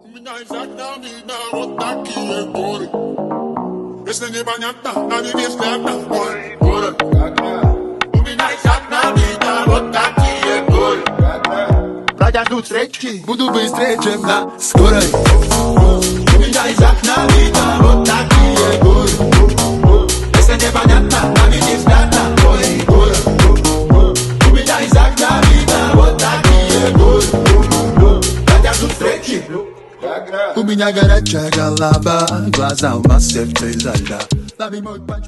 У меня изо видно вот такие горы. Если непонятно, нами взгляд мой город. У меня изо видно вот такие горы. Братья ждут встречи, буду быстрее, чем на скорой. У меня из окна видно вот такие горы. Если непонятно, нами взгляд мой город. У меня из окна видно вот такие горы. Братья ждут встречи. У меня горячая голова, глаза у нас сердце изо льда. Лови мой панч.